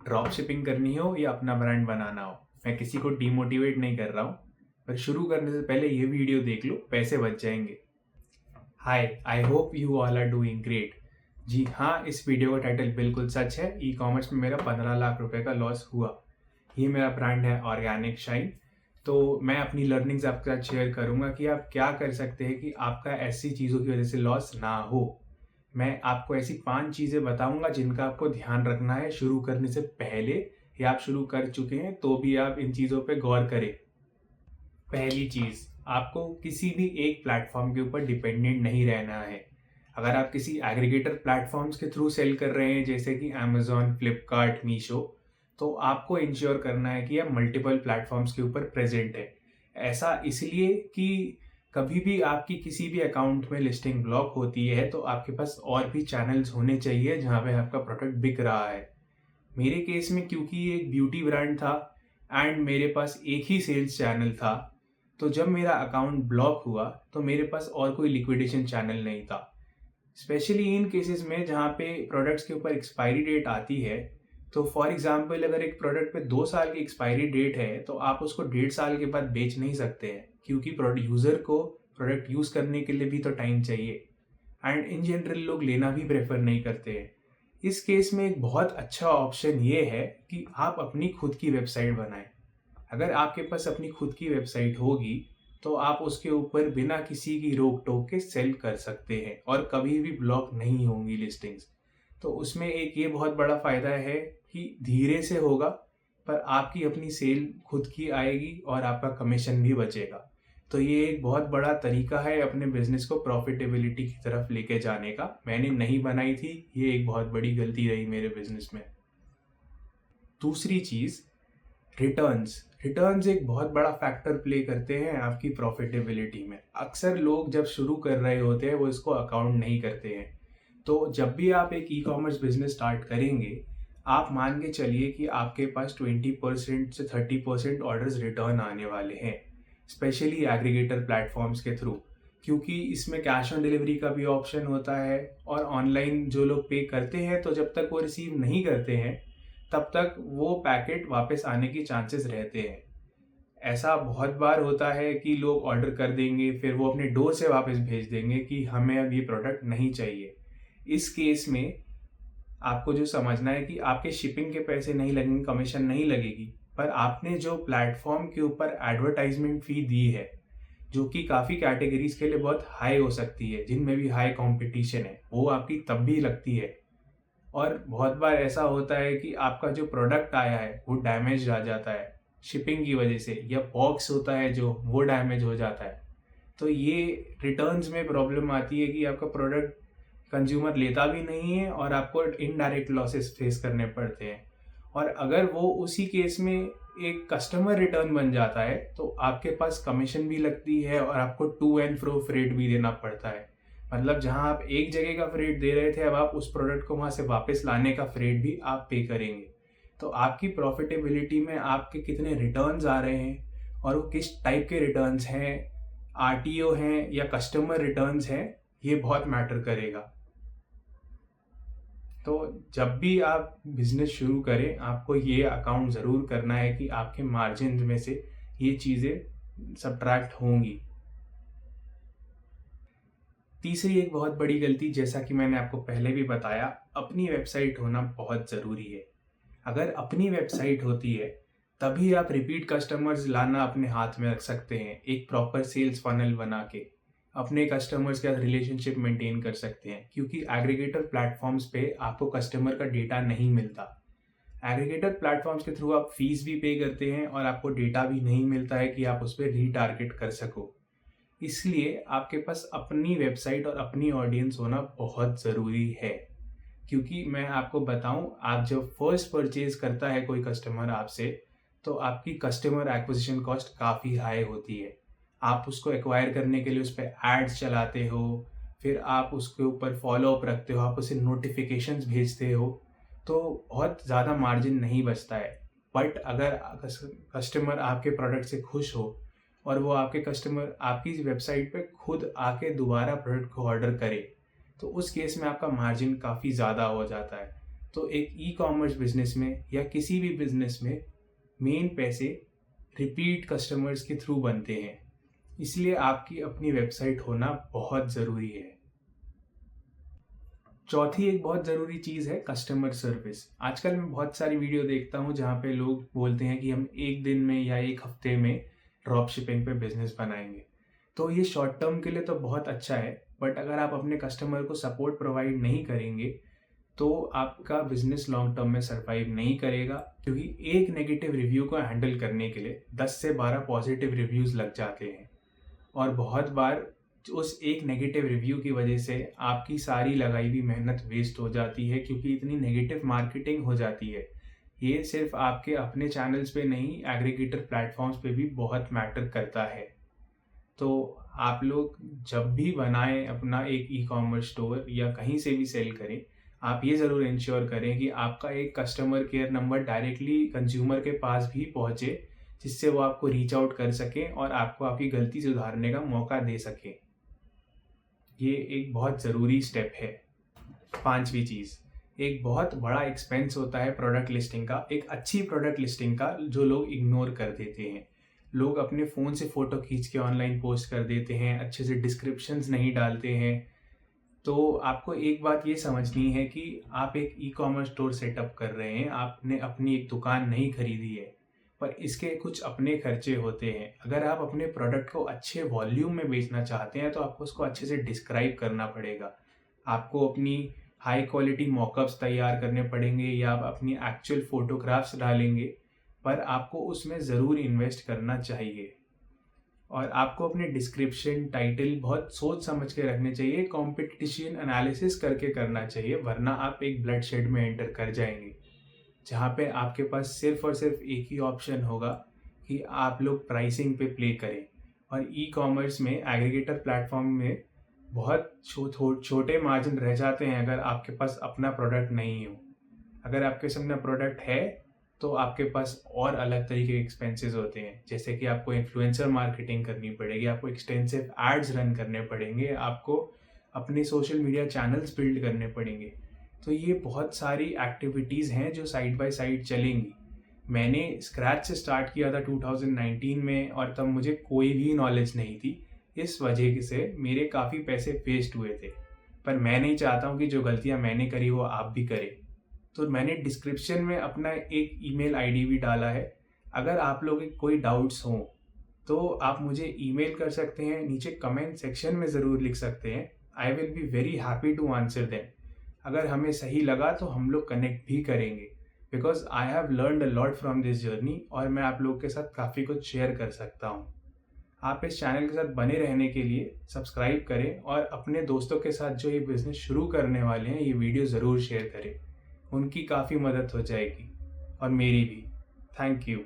Drop shipping करनी हो या अपना ब्रांड बनाना हो, मैं किसी को डीमोटिवेट नहीं कर रहा हूँ। पर शुरू करने से पहले ये वीडियो देख लो, पैसे बच जाएंगे। Hi, I hope you all are doing great. जी हाँ, इस वीडियो का टाइटल बिल्कुल सच है। ई कॉमर्स में मेरा 15 लाख रुपए का लॉस हुआ। ये मेरा ब्रांड है ऑर्गेनिक शाइन। तो मैं अपनी लर्निंग्स आपके साथ शेयर करूंगा कि आप क्या कर सकते हैं कि आपका ऐसी चीज़ों की वजह से लॉस ना हो। मैं आपको ऐसी 5 चीज़ें बताऊंगा जिनका आपको ध्यान रखना है शुरू करने से पहले, या आप शुरू कर चुके हैं तो भी आप इन चीज़ों पे गौर करें। पहली चीज़, आपको किसी भी एक प्लेटफॉर्म के ऊपर डिपेंडेंट नहीं रहना है। अगर आप किसी एग्रीगेटर प्लेटफॉर्म्स के थ्रू सेल कर रहे हैं जैसे कि अमेजोन, फ्लिपकार्ट, मीशो, तो आपको इंश्योर करना है कि आप मल्टीपल प्लेटफॉर्म्स के ऊपर प्रेजेंट है। ऐसा इसलिए कि कभी भी आपकी किसी भी अकाउंट में लिस्टिंग ब्लॉक होती है तो आपके पास और भी चैनल्स होने चाहिए जहाँ पे आपका प्रोडक्ट बिक रहा है। मेरे केस में क्योंकि ये एक ब्यूटी ब्रांड था एंड मेरे पास एक ही सेल्स चैनल था, तो जब मेरा अकाउंट ब्लॉक हुआ तो मेरे पास और कोई लिक्विडेशन चैनल नहीं था। स्पेशली इन केसेस में जहाँ पे प्रोडक्ट्स के ऊपर एक्सपायरी डेट आती है, तो फॉर एग्जांपल अगर एक प्रोडक्ट पे 2 साल की एक्सपायरी डेट है तो आप उसको 1.5 साल के बाद बेच नहीं सकते हैं, क्योंकि यूज़र को प्रोडक्ट यूज़ करने के लिए भी तो टाइम चाहिए एंड इन जनरल लोग लेना भी प्रेफर नहीं करते हैं। इस केस में एक बहुत अच्छा ऑप्शन ये है कि आप अपनी खुद की वेबसाइट बनाएं। अगर आपके पास अपनी खुद की वेबसाइट होगी तो आप उसके ऊपर बिना किसी की रोक टोक के सेल कर सकते हैं और कभी भी ब्लॉक नहीं होंगी लिस्टिंग्स। तो उसमें एक ये बहुत बड़ा फायदा है कि धीरे से होगा पर आपकी अपनी सेल खुद की आएगी और आपका कमीशन भी बचेगा। तो ये एक बहुत बड़ा तरीका है अपने बिजनेस को प्रॉफिटेबिलिटी की तरफ लेके जाने का। मैंने नहीं बनाई थी, ये एक बहुत बड़ी गलती रही मेरे बिजनेस में। दूसरी चीज़, रिटर्न्स। रिटर्न्स एक बहुत बड़ा फैक्टर प्ले करते हैं आपकी प्रॉफिटेबिलिटी में। अक्सर लोग जब शुरू कर रहे होते हैं वो इसको अकाउंट नहीं करते हैं। तो जब भी आप एक ई कॉमर्स बिजनेस स्टार्ट करेंगे, आप मान के चलिए कि आपके पास 20% से 30% ऑर्डर्स रिटर्न आने वाले हैं, स्पेशली एग्रीगेटर प्लेटफॉर्म्स के थ्रू, क्योंकि इसमें कैश ऑन डिलीवरी का भी ऑप्शन होता है। और ऑनलाइन जो लोग पे करते हैं तो जब तक वो रिसीव नहीं करते हैं तब तक वो पैकेट वापस आने की चांसेस रहते हैं। ऐसा बहुत बार होता है कि लोग ऑर्डर कर देंगे फिर वो अपने डोर से वापस भेज देंगे कि हमें अब ये प्रोडक्ट नहीं चाहिए। इस केस में आपको जो समझना है कि आपके शिपिंग के पैसे नहीं लगेंगे, कमीशन नहीं लगेगी, पर आपने जो प्लेटफॉर्म के ऊपर एडवर्टाइजमेंट फी दी है, जो कि काफ़ी कैटेगरीज के लिए बहुत हाई हो सकती है, जिनमें भी हाई कंपटीशन है, वो आपकी तब भी लगती है। और बहुत बार ऐसा होता है कि आपका जो प्रोडक्ट आया है वो डैमेज आ जाता है शिपिंग की वजह से, या बॉक्स होता है जो वो डैमेज हो जाता है। तो ये रिटर्न्स में प्रॉब्लम आती है कि आपका प्रोडक्ट कंज्यूमर लेता भी नहीं है और आपको इनडायरेक्ट लॉसेस फेस करने पड़ते हैं। और अगर वो उसी केस में एक कस्टमर रिटर्न बन जाता है तो आपके पास कमीशन भी लगती है और आपको टू एंड फ्रो फ्रेट भी देना पड़ता है। मतलब जहां आप एक जगह का फ्रेट दे रहे थे, अब आप उस प्रोडक्ट को वहां से वापस लाने का फ्रेट भी आप पे करेंगे। तो आपकी प्रॉफिटेबिलिटी में आपके कितने रिटर्न्स आ रहे हैं और वो किस टाइप के रिटर्न्स हैं, आरटीओ हैं या कस्टमर रिटर्न्स हैं, ये बहुत मैटर करेगा। तो जब भी आप बिजनेस शुरू करें आपको ये अकाउंट ज़रूर करना है कि आपके मार्जिन में से ये चीज़ें सब्ट्रैक्ट होंगी। तीसरी एक बहुत बड़ी गलती, जैसा कि मैंने आपको पहले भी बताया, अपनी वेबसाइट होना बहुत ज़रूरी है। अगर अपनी वेबसाइट होती है तभी आप रिपीट कस्टमर्स लाना अपने हाथ में रख सकते हैं। एक प्रॉपर सेल्स फनल बना के अपने कस्टमर्स के साथ रिलेशनशिप मेंटेन कर सकते हैं, क्योंकि एग्रीगेटर प्लेटफॉर्म्स पे आपको कस्टमर का डेटा नहीं मिलता। एग्रीगेटर प्लेटफॉर्म्स के थ्रू आप फीस भी पे करते हैं और आपको डेटा भी नहीं मिलता है कि आप उस पर रीटारगेट कर सको। इसलिए आपके पास अपनी वेबसाइट और अपनी ऑडियंस होना बहुत ज़रूरी है। क्योंकि मैं आपको बताऊं, आप जब फर्स्ट परचेज करता है कोई कस्टमर आपसे, तो आपकी कस्टमर एक्विजिशन कॉस्ट काफ़ी हाई होती है। आप उसको एक्वायर करने के लिए उस पर एड्स चलाते हो, फिर आप उसके ऊपर फॉलोअप रखते हो, आप उसे नोटिफिकेशंस भेजते हो, तो बहुत ज़्यादा मार्जिन नहीं बचता है। बट अगर कस्टमर आपके प्रोडक्ट से खुश हो और वो आपके कस्टमर आपकी वेबसाइट पे खुद आके दोबारा प्रोडक्ट को ऑर्डर करे, तो उस केस में आपका मार्जिन काफ़ी ज़्यादा हो जाता है। तो एक ई कॉमर्स बिजनेस में या किसी भी बिजनेस में मेन पैसे रिपीट कस्टमर्स के थ्रू बनते हैं, इसलिए आपकी अपनी वेबसाइट होना बहुत ज़रूरी है। चौथी एक बहुत ज़रूरी चीज़ है कस्टमर सर्विस। आजकल मैं बहुत सारी वीडियो देखता हूँ जहाँ पे लोग बोलते हैं कि हम एक दिन में या एक हफ्ते में ड्रॉप शिपिंग पे बिजनेस बनाएंगे। तो ये शॉर्ट टर्म के लिए तो बहुत अच्छा है, बट अगर आप अपने कस्टमर को सपोर्ट प्रोवाइड नहीं करेंगे तो आपका बिजनेस लॉन्ग टर्म में सरवाइव नहीं करेगा, क्योंकि एक नेगेटिव रिव्यू को हैंडल करने के लिए 10 से 12 पॉजिटिव रिव्यूज़ लग जाते हैं। और बहुत बार उस एक नेगेटिव रिव्यू की वजह से आपकी सारी लगाई हुई मेहनत वेस्ट हो जाती है, क्योंकि इतनी नेगेटिव मार्केटिंग हो जाती है। ये सिर्फ आपके अपने चैनल्स पे नहीं, एग्रीगेटर प्लेटफॉर्म्स पे भी बहुत मैटर करता है। तो आप लोग जब भी बनाएं अपना एक ई कॉमर्स स्टोर या कहीं से भी सेल करें, आप ये ज़रूर इंश्योर करें कि आपका एक customer care number directly consumer के पास भी पहुंचे, जिससे वो आपको रीच आउट कर सकें और आपको आपकी गलती सुधारने का मौका दे सकें। ये एक बहुत ज़रूरी स्टेप है। पांचवी चीज़, एक बहुत बड़ा एक्सपेंस होता है प्रोडक्ट लिस्टिंग का, एक अच्छी प्रोडक्ट लिस्टिंग का, जो लोग इग्नोर कर देते हैं। लोग अपने फ़ोन से फ़ोटो खींच के ऑनलाइन पोस्ट कर देते हैं, अच्छे से डिस्क्रिप्शंस नहीं डालते हैं। तो आपको एक बात ये समझनी है कि आप एक ई कॉमर्स स्टोर सेटअप कर रहे हैं, आपने अपनी एक दुकान नहीं खरीदी है, पर इसके कुछ अपने खर्चे होते हैं। अगर आप अपने प्रोडक्ट को अच्छे वॉल्यूम में बेचना चाहते हैं तो आपको उसको अच्छे से डिस्क्राइब करना पड़ेगा। आपको अपनी हाई क्वालिटी मॉकअप्स तैयार करने पड़ेंगे या आप अपनी एक्चुअल फोटोग्राफ्स डालेंगे, पर आपको उसमें ज़रूर इन्वेस्ट करना चाहिए। और आपको अपने डिस्क्रिप्शन, टाइटल बहुत सोच समझ के रखने चाहिए, कंपटीशन एनालिसिस करके करना चाहिए, वरना आप एक ब्लड शेड में एंटर कर जाएंगे, जहाँ पे आपके पास सिर्फ और सिर्फ एक ही ऑप्शन होगा कि आप लोग प्राइसिंग पे प्ले करें। और ई कॉमर्स में, एग्रीगेटर प्लेटफॉर्म में बहुत छोटे मार्जिन रह जाते हैं अगर आपके पास अपना प्रोडक्ट नहीं हो। अगर आपके सामने प्रोडक्ट है तो आपके पास और अलग तरीके के एक्सपेंसेस होते हैं, जैसे कि आपको इन्फ्लुएंसर मार्केटिंग करनी पड़ेगी, आपको एक्सटेंसिव एड्स रन करने पड़ेंगे, आपको अपने सोशल मीडिया चैनल्स बिल्ड करने पड़ेंगे। तो ये बहुत सारी एक्टिविटीज़ हैं जो साइड बाय साइड चलेंगी। मैंने स्क्रैच से स्टार्ट किया था 2019 में, और तब मुझे कोई भी नॉलेज नहीं थी। इस वजह से मेरे काफ़ी पैसे वेस्ट हुए थे, पर मैं नहीं चाहता हूँ कि जो गलतियाँ मैंने करी वो आप भी करें। तो मैंने डिस्क्रिप्शन में अपना एक ईमेल आईडी भी डाला है। अगर आप लोगों के कोई डाउट्स हों तो आप मुझे ईमेल कर सकते हैं, नीचे कमेंट सेक्शन में ज़रूर लिख सकते हैं। I will be very happy to answer them. अगर हमें सही लगा तो हम लोग कनेक्ट भी करेंगे, because I have learned a lot from this journey, और मैं आप लोगों के साथ काफ़ी कुछ शेयर कर सकता हूँ। आप इस चैनल के साथ बने रहने के लिए सब्सक्राइब करें, और अपने दोस्तों के साथ जो ये बिज़नेस शुरू करने वाले हैं ये वीडियो ज़रूर शेयर करें। उनकी काफ़ी मदद हो जाएगी और मेरी भी। Thank you.